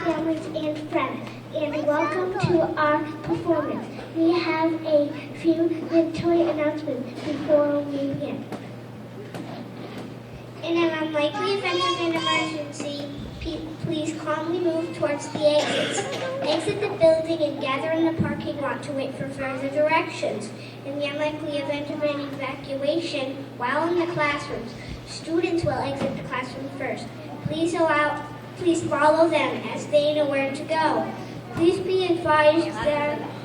families, and friends, and welcome to our performance. We have a few mandatory announcements before we begin. In an unlikely event of an emergency, please calmly move towards the exits. Exit the building and gather in the parking lot to wait for further directions. In the unlikely event of an evacuation, while in the classrooms, students will exit the classroom first. Please follow them as they know where to go. Please be advised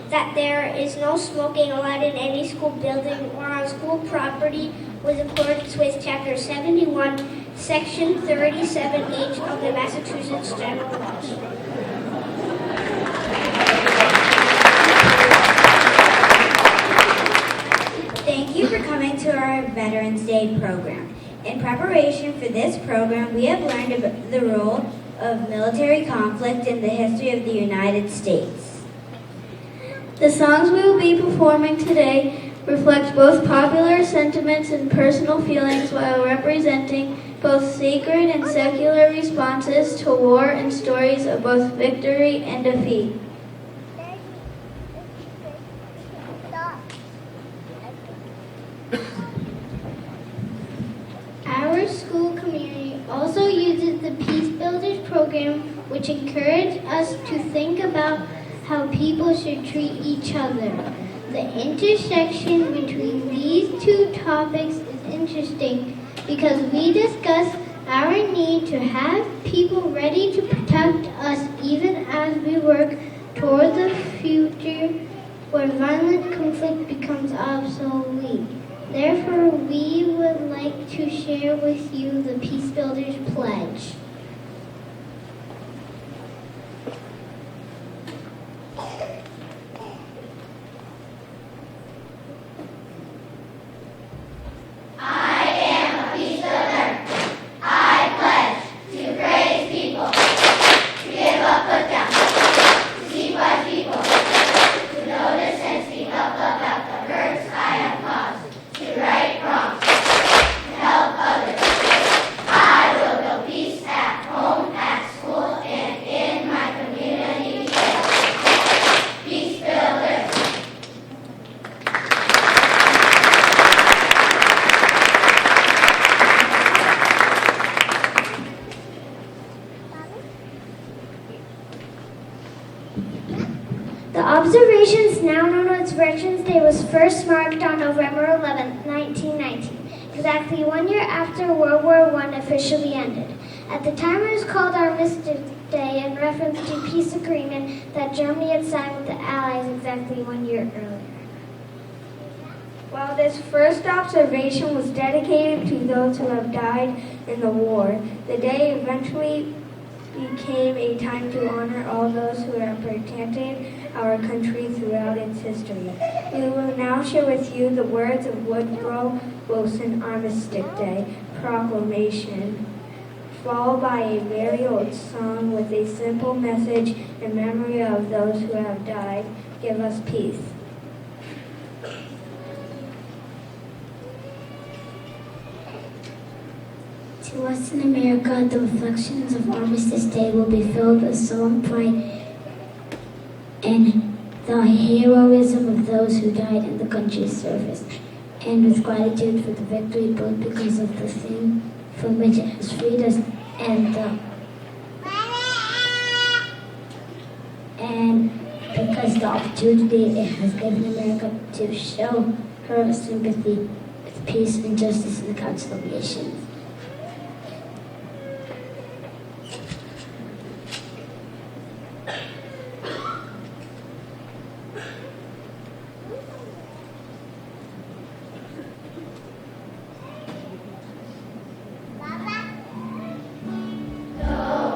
that there is no smoking allowed in any school building or on school property with accordance with Chapter 71, Section 37H of the Massachusetts General Laws. Thank you for coming to our Veterans Day program. In preparation for this program, we have learned about the role of military conflict in the history of the United States. The songs we will be performing today reflect both popular sentiments and personal feelings while representing both sacred and secular responses to war and stories of both victory and defeat. Our school community also uses the Peace Builders program, which encourages us to think about how people should treat each other. The intersection between these two topics is interesting because we discuss our need to have people ready to protect us even as we work toward the future where violent conflict becomes obsolete. Therefore, we would like to share with you the Peace Builders Pledge. The observations, now known as Veterans Day, was first marked on November 11, 1919, exactly 1 year after World War I officially ended. At the time, it was called Armistice Day in reference to a peace agreement that Germany had signed with the Allies exactly 1 year earlier. While this first observation was dedicated to those who have died in the war, the day eventually became a time to honor all those who have protected our country throughout its history. We will now share with you the words of Woodrow Wilson Armistice Day Proclamation, followed by a very old song with a simple message in memory of those who have died. Give us peace. To us in America, the reflections of Armistice Day will be filled with solemn pride and the heroism of those who died in the country's service, and with gratitude for the victory both because of the thing from which it has freed us and because the opportunity it has given America to show her sympathy with peace and justice in the Council of Nations. No!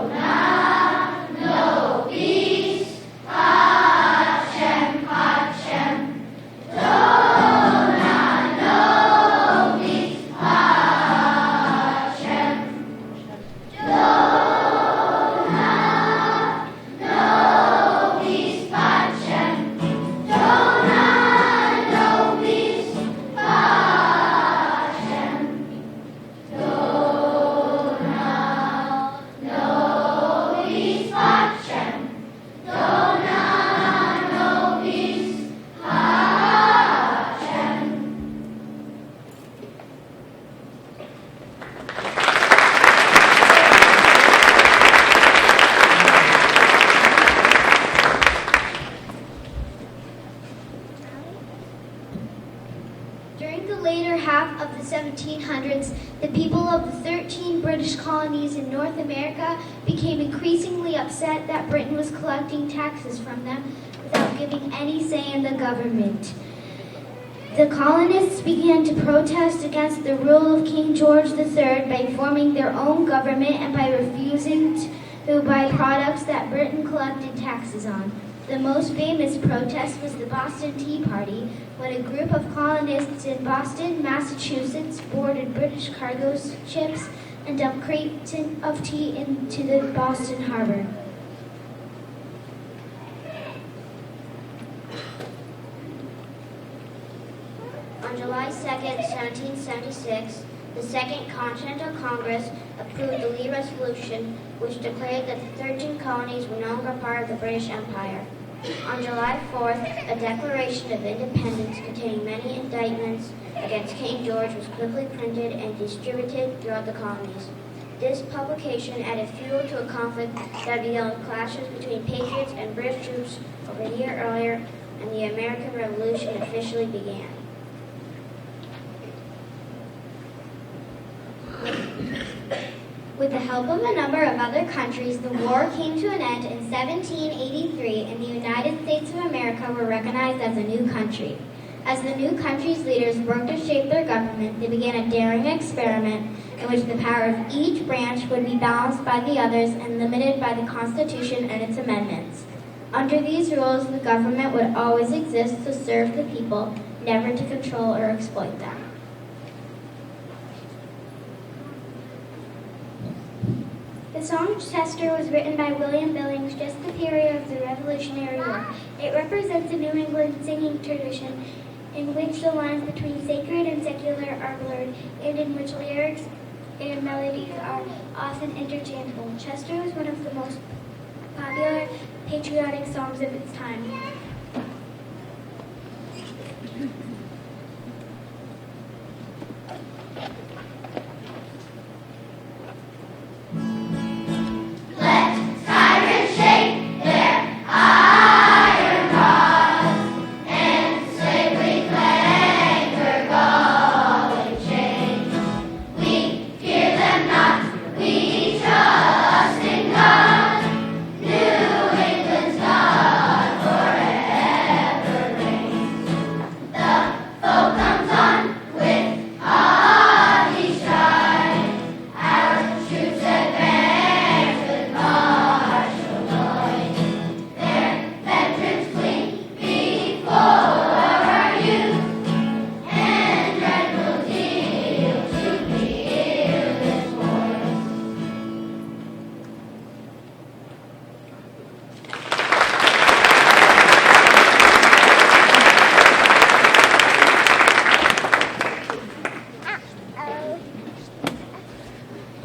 the 1700s, the people of the 13 British colonies in North America became increasingly upset that Britain was collecting taxes from them without giving any say in the government. The colonists began to protest against the rule of King George III by forming their own government and by refusing to buy products that Britain collected taxes on. The most famous protest was the Boston Tea Party, when a group of colonists in Boston, Massachusetts, boarded British cargo ships and dumped crates of tea into the Boston harbor. On July 2, 1776, the Second Continental Congress approved the Lee Resolution, which declared that the 13 colonies were no longer part of the British Empire. On July 4th, a Declaration of Independence containing many indictments against King George was quickly printed and distributed throughout the colonies. This publication added fuel to a conflict that began with clashes between Patriots and British troops over a year earlier, and the American Revolution officially began. With the help of a number of other countries, the war came to an end in 1783, and the United States of America were recognized as a new country. As the new country's leaders worked to shape their government, they began a daring experiment in which the power of each branch would be balanced by the others and limited by the Constitution and its amendments. Under these rules, the government would always exist to serve the people, never to control or exploit them. The song Chester was written by William Billings just the period of the Revolutionary War. It represents a New England singing tradition in which the lines between sacred and secular are blurred, and in which lyrics and melodies are often interchangeable. Chester was one of the most popular patriotic songs of its time.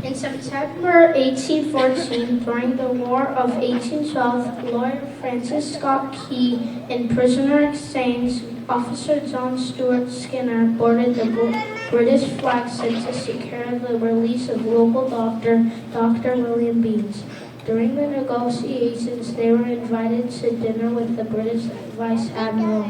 In September 1814, during the War of 1812, Lord Francis Scott Key and prisoner exchange officer John Stuart Skinner boarded the British flagship to secure the release of local doctor, Dr. William Beans. During the negotiations, they were invited to dinner with the British Vice Admiral.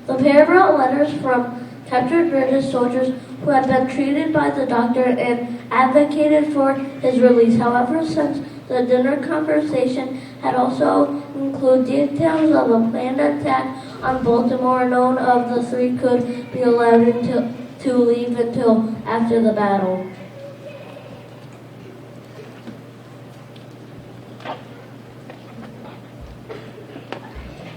The pair brought letters from captured British soldiers who had been treated by the doctor and advocated for his release. However, since the dinner conversation had also included details of a planned attack on Baltimore, none of the three could be allowed to leave until after the battle.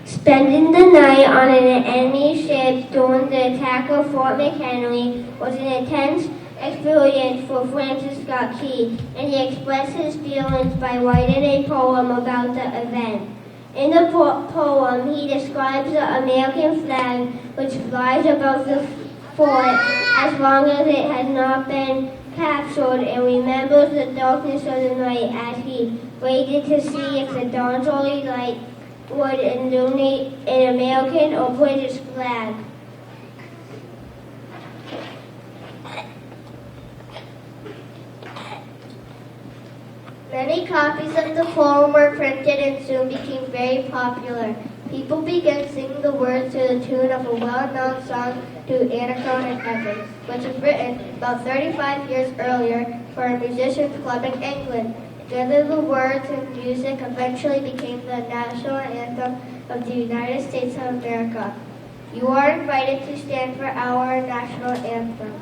Spending the night on an enemy ship during the attack of Fort McHenry was an intense experience for Francis Scott Key, and he expressed his feelings by writing a poem about the event. In the poem, he describes the American flag which flies above the fort as long as it has not been captured, and remembers the darkness of the night as he waited to see if the dawn's early light would illuminate an American or British flag. Many copies of the poem were printed and soon became very popular. People began singing the words to the tune of a well-known song to Anacone in Heaven, which was written about 35 years earlier for a musicians' club in England. Together, the words and music eventually became the national anthem of the United States of America. You are invited to stand for our national anthem.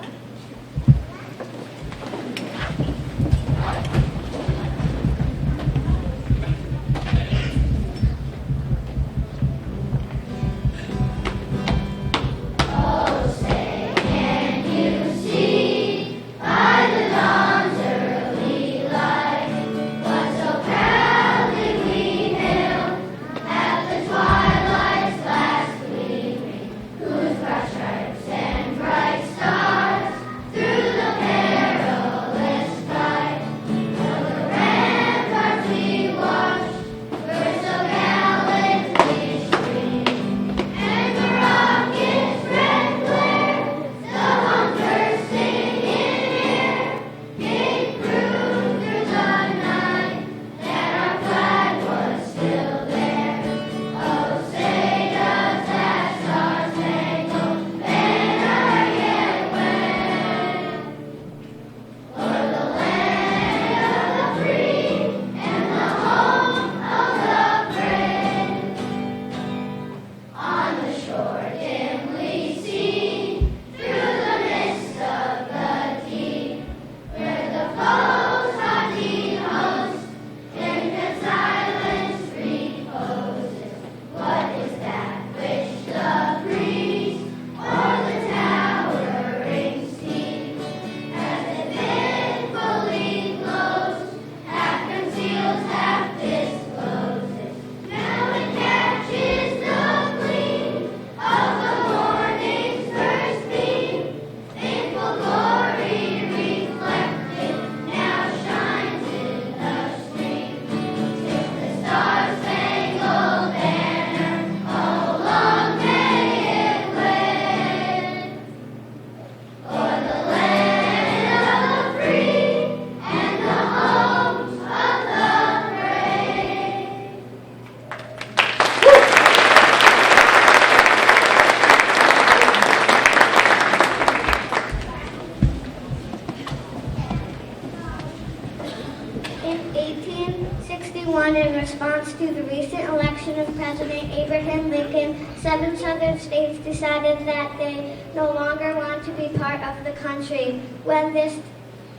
In 1861, in response to the recent election of President Abraham Lincoln, 7 southern states decided that they no longer want to be part of the country. When this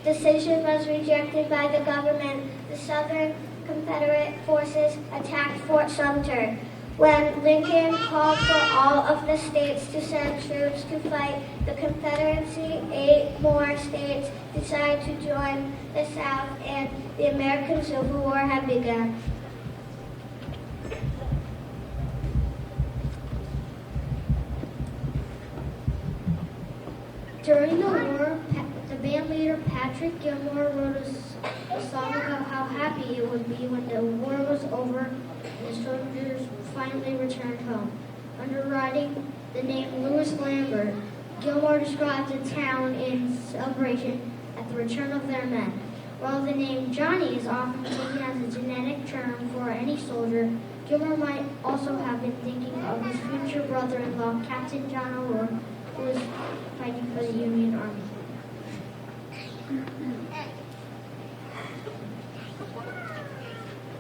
decision was rejected by the government, the Southern Confederate forces attacked Fort Sumter. When Lincoln called for all of the states to send troops to fight the Confederacy, 8 more states decided to join the South, and the American Civil War had begun. During the war, the band leader Patrick Gilmore wrote a song about how happy it would be when the war was over and the soldiers finally returned home. Underwriting the name Louis Lambert, Gilmore describes the town in celebration at the return of their men. While the name Johnny is often taken as a genetic term for any soldier, Gilmore might also have been thinking of his future brother-in-law, Captain John O'Rourke, who was fighting for the Union Army.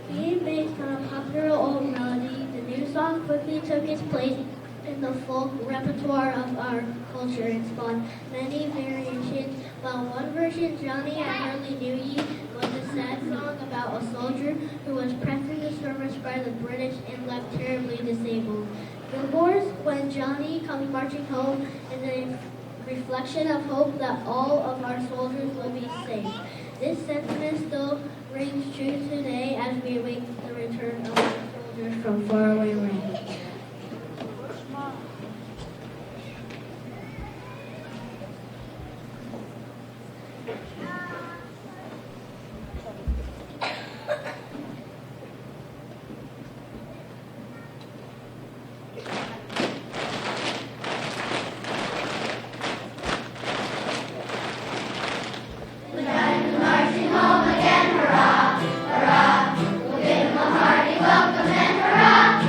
Being based on a popular old melody, the new song quickly took its place in the folk repertoire of our culture and spawned many variations. While one version, Johnny I Hardly Knew Ye, was a sad song about a soldier who was pressed into service by the British and left terribly disabled. Gilmore's When Johnny Comes Marching Home is a reflection of hope that all of our soldiers will be safe. This sentiment still rings true today as we await the return of our soldiers from faraway range. Welcome and hurrah!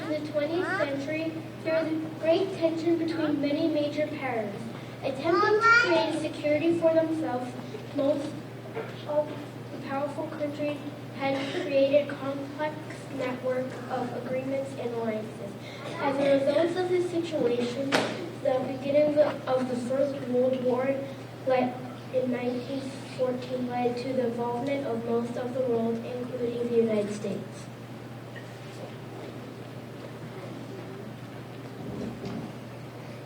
the 20th century, there was a great tension between many major powers. Attempting to create security for themselves, most of the powerful countries had created complex network of agreements and alliances. As a result of this situation, the beginning of the First World War in 1914 led to the involvement of most of the world, including the United States.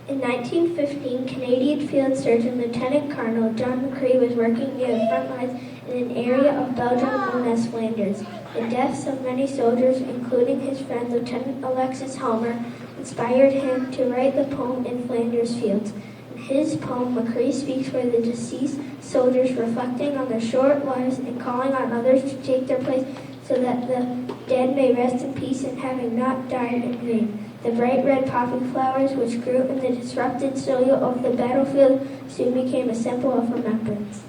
In 1915, Canadian Field Surgeon Lieutenant Colonel John McCree was working near the front lines in an area of Belgium known as Flanders. The deaths of many soldiers, including his friend Lieutenant Alexis Helmer, inspired him to write the poem In Flanders Fields. In his poem, McCree speaks for the deceased soldiers, reflecting on their short lives and calling on others to take their place so that the dead may rest in peace and having not died in vain. The bright red poppy flowers which grew in the disrupted soil of the battlefield soon became a symbol of remembrance.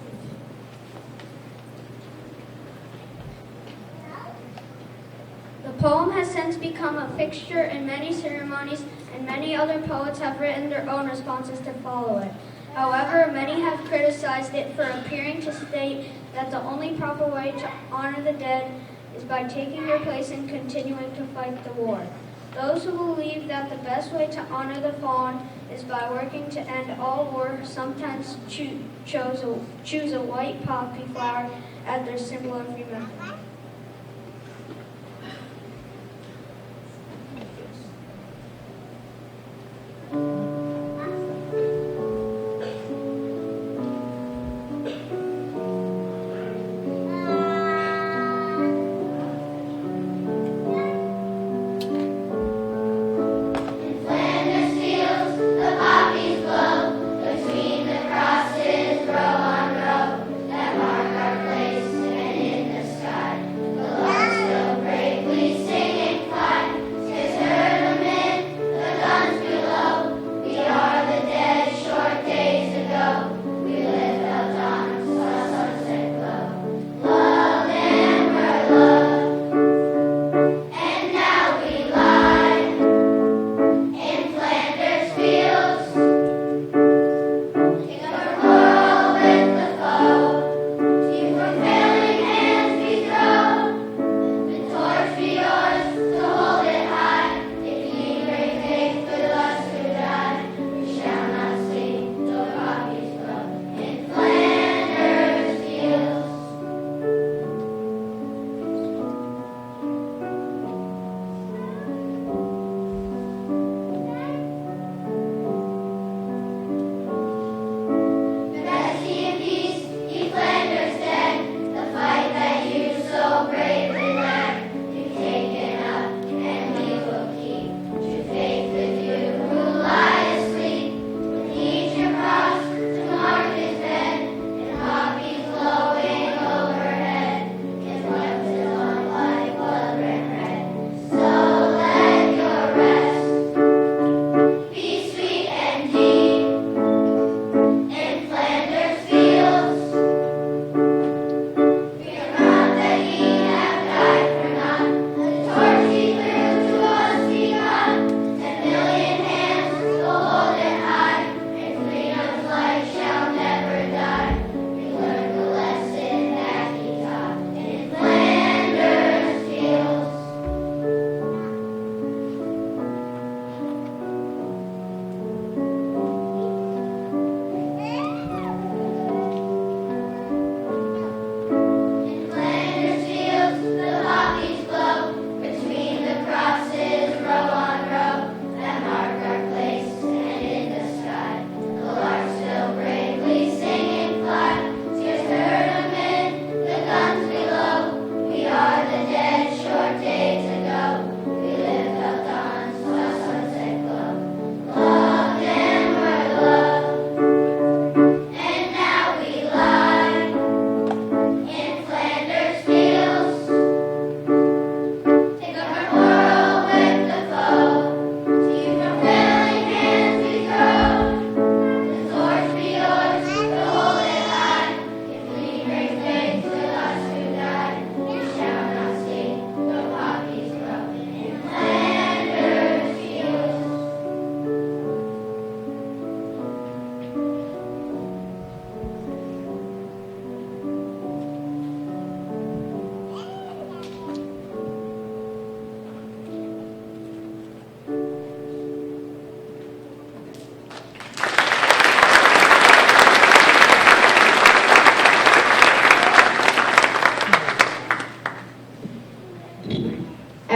The poem has since become a fixture in many ceremonies, and many other poets have written their own responses to follow it. However, many have criticized it for appearing to state that the only proper way to honor the dead is by taking their place and continuing to fight the war. Those who believe that the best way to honor the fallen is by working to end all war sometimes choose a white poppy flower as their symbol of remembrance. Row on row that mark our place, and in the sky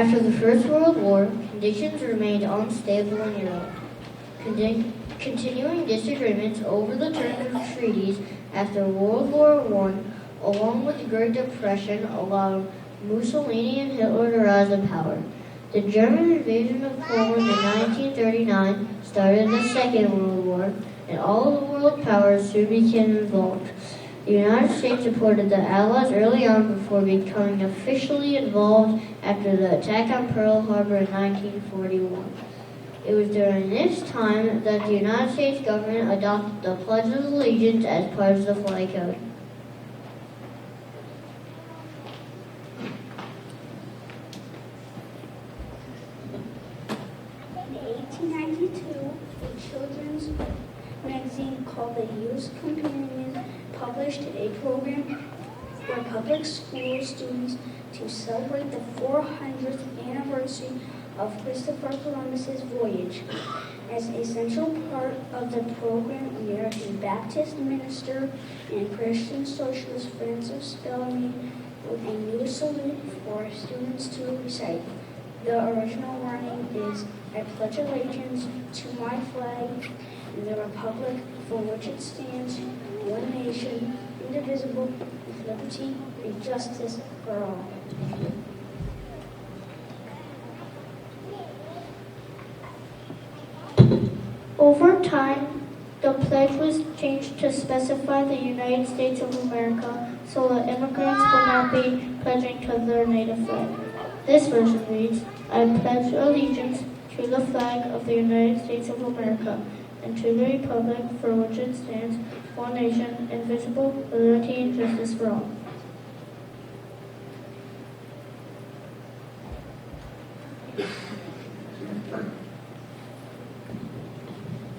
After the First World War, conditions remained unstable in Europe. Continuing disagreements over the terms of treaties after World War I, along with the Great Depression, allowed Mussolini and Hitler to rise to power. The German invasion of Poland in 1939 started the Second World War, and all of the world powers soon became involved. The United States supported the Allies early on before becoming officially involved after the attack on Pearl Harbor in 1941. It was during this time that the United States government adopted the Pledge of Allegiance as part of the flag code. In 1892, a children's magazine called the Youth Companion published a program for public school students to celebrate the 400th anniversary of Christopher Columbus's voyage. As a central part of the program, American Baptist minister and Christian socialist Francis Bellamy wrote a new salute for students to recite. The original wording is, "I pledge allegiance to my flag and the republic for which it stands, one nation, indivisible, with liberty and justice for all." Over time, the pledge was changed to specify the United States of America, so that immigrants will not be pledging to their native flag. This version reads, "I pledge allegiance to the flag of the United States of America and to the republic for which it stands, one nation, indivisible, with liberty and justice for all."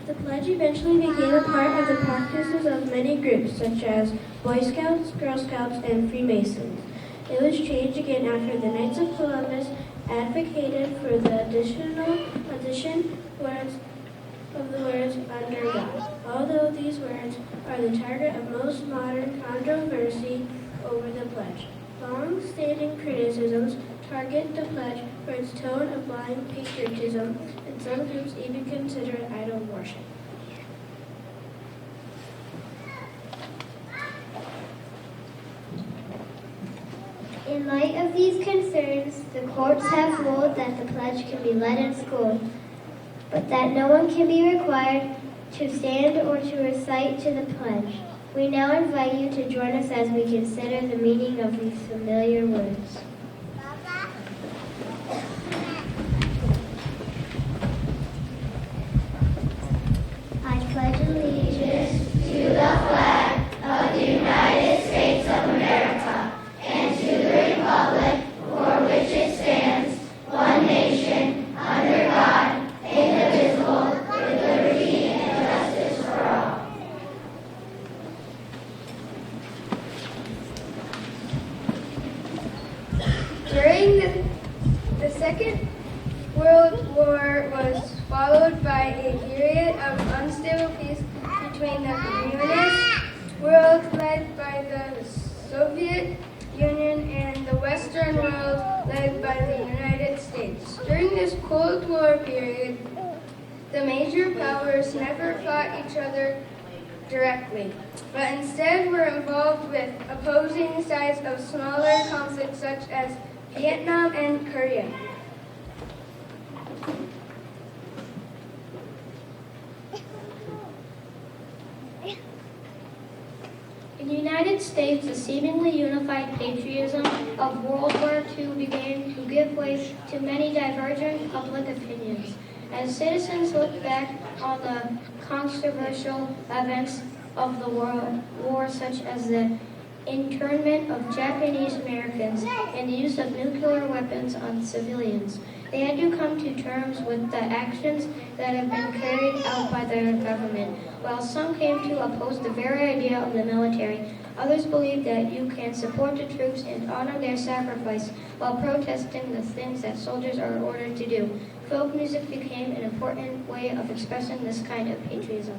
The pledge eventually became a part of the practices of many groups, such as Boy Scouts, Girl Scouts, and Freemasons. It was changed again after the Knights of Columbus advocated for the addition words of the words "under God." Although these words are the target of most modern controversy over the pledge, long-standing criticisms target the pledge for its tone of blind patriotism, and some groups even consider it idol worship. In light of these concerns, the courts have ruled that the pledge can be led in school, but that no one can be required to stand or to recite to the pledge. We now invite you to join us as we consider the meaning of these familiar words. I pledge allegiance to the flag of the United States of America and to the republic for which it stands, one nation, under God, indivisible, with liberty and justice for all. During the Second World War was followed by a period of unstable peace between the communist world led by the Soviet Union and the Western world led by the United States. During this Cold War period, the major powers never fought each other directly, but instead were involved with opposing sides of smaller conflicts such as Vietnam and Korea. In the United States, the seemingly unified patriotism of World War II began to give way to many divergent public opinions. As citizens look back on the controversial events of the war, such as the internment of Japanese Americans and the use of nuclear weapons on civilians, they had to come to terms with the actions that have been carried out by their government. While some came to oppose the very idea of the military, others believed that you can support the troops and honor their sacrifice while protesting the things that soldiers are ordered to do. Folk music became an important way of expressing this kind of patriotism.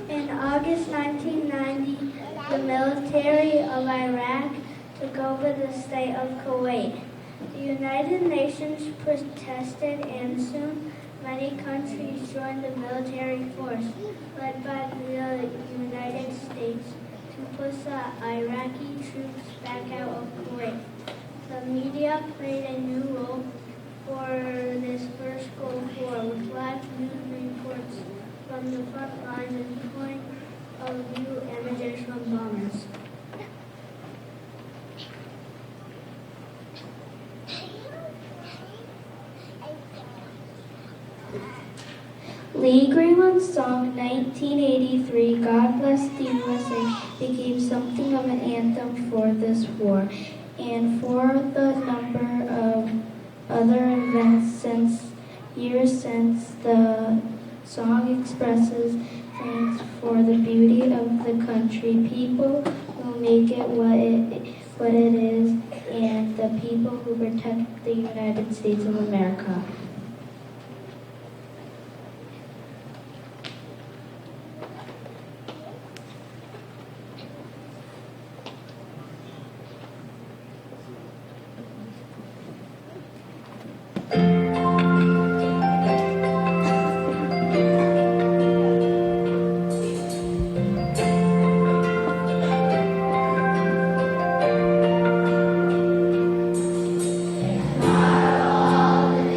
In August 1990, the military of Iraq took over the state of Kuwait. The United Nations protested, and soon many countries joined the military force led by the United States to push the Iraqi troops back out of Kuwait. The media played a new role for this first Gulf War with live news reports from the front lines and point of view images from bombers. Lee Greenland's song 1983, God Bless the USA, became something of an anthem for this war and for the number of other events years since. The song expresses thanks for the beauty of the country, people who make it what it is, and the people who protect the United States of America. All the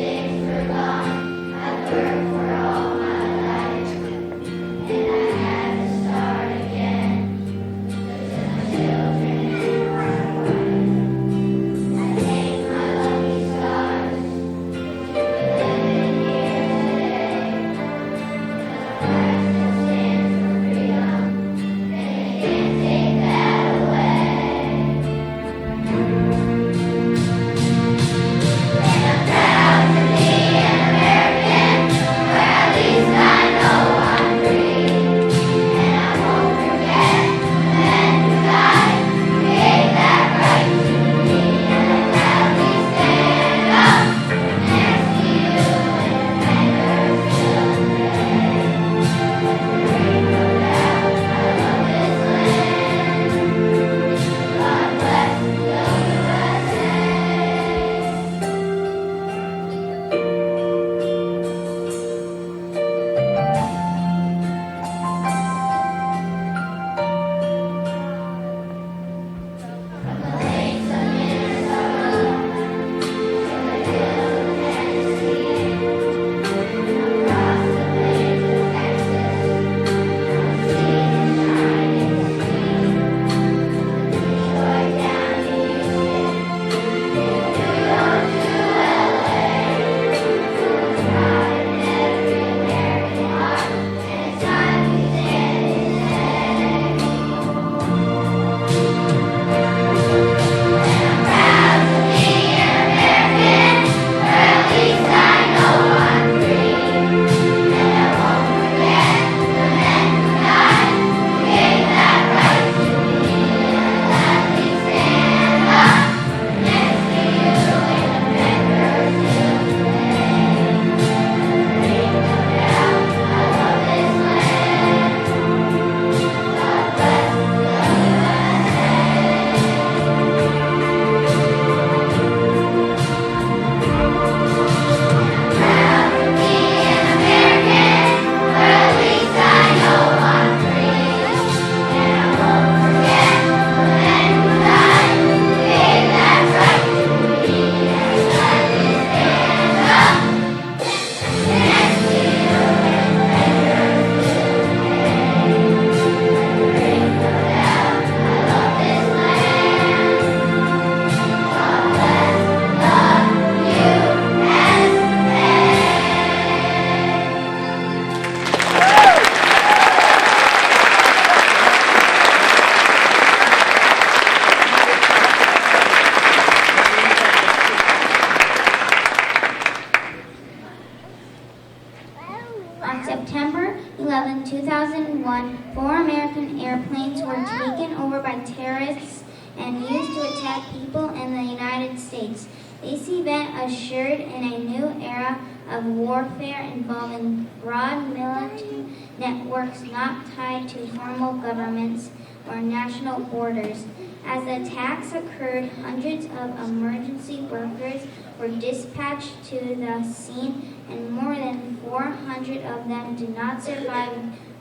September 11, 2001, 4 American airplanes were taken over by terrorists and used to attack people in the United States. This event ushered in a new era of warfare involving broad militant networks not tied to formal governments or national borders. As the attacks occurred, hundreds of emergency workers were dispatched to the scene, and more than 400 of them did not survive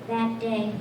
that day.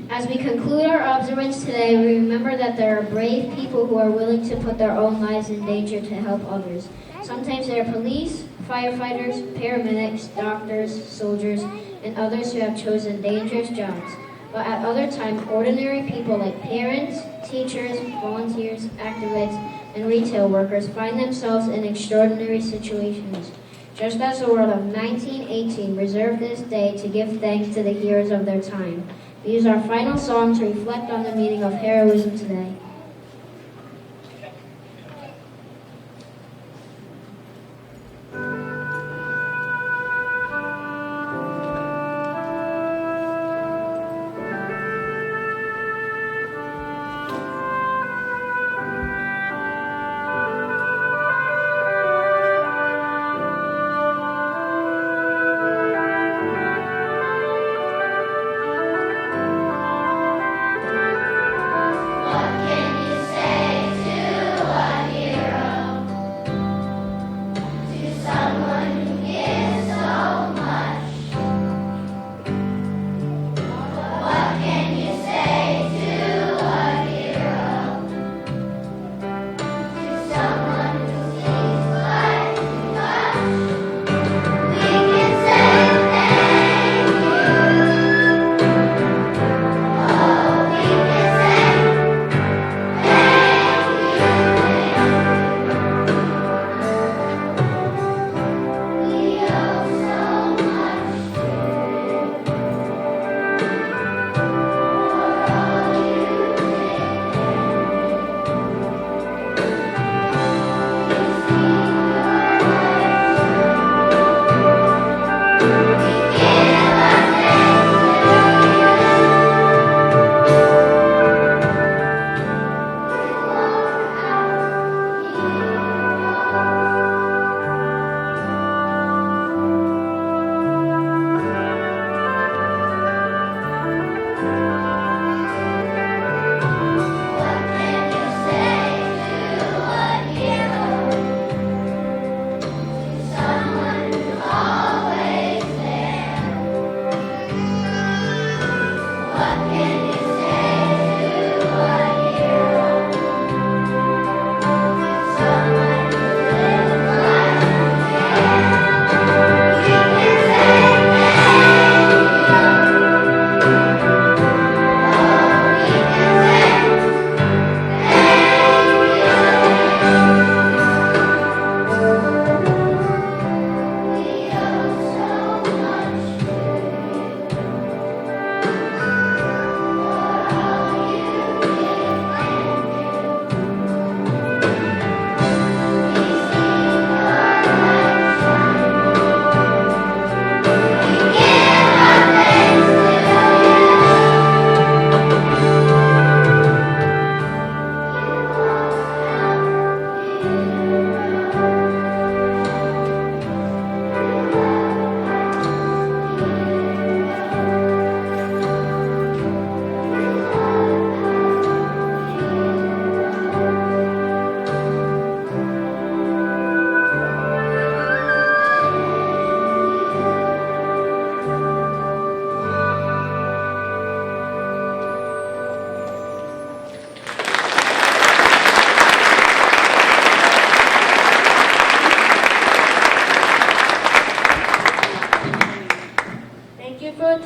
As we conclude our observance today, we remember that there are brave people who are willing to put their own lives in danger to help others. Sometimes they are police, firefighters, paramedics, doctors, soldiers, and others who have chosen dangerous jobs. But at other times, ordinary people like parents, teachers, volunteers, activists, and retail workers find themselves in extraordinary situations. Just as the world of 1918 reserved this day to give thanks to the heroes of their time. We use our final song to reflect on the meaning of heroism today.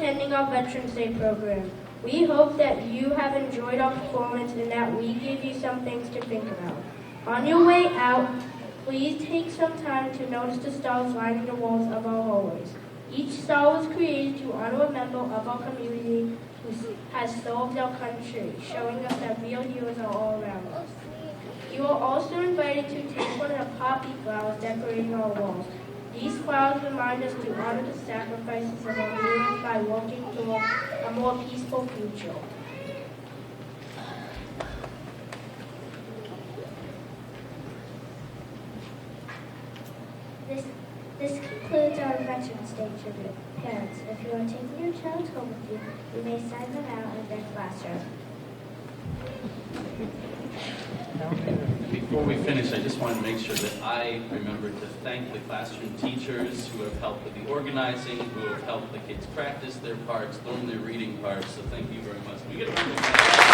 attending our Veterans Day program. We hope that you have enjoyed our performance and that we give you some things to think about. On your way out, please take some time to notice the stars lining the walls of our hallways. Each star was created to honor a member of our community who has served our country, showing us that real heroes are all around us. You are also invited to take one of the poppy flowers decorating our walls. These flowers remind us to honor the sacrifices of our leaders by working toward a more peaceful future. This concludes our Veterans Day tribute. Parents, if you are taking your child home with you, you may sign them out in their classroom. Before we finish, I just want to make sure that I remember to thank the classroom teachers who have helped with the organizing, who have helped the kids practice their parts, learn their reading parts. So thank you very much. We get a round of applause.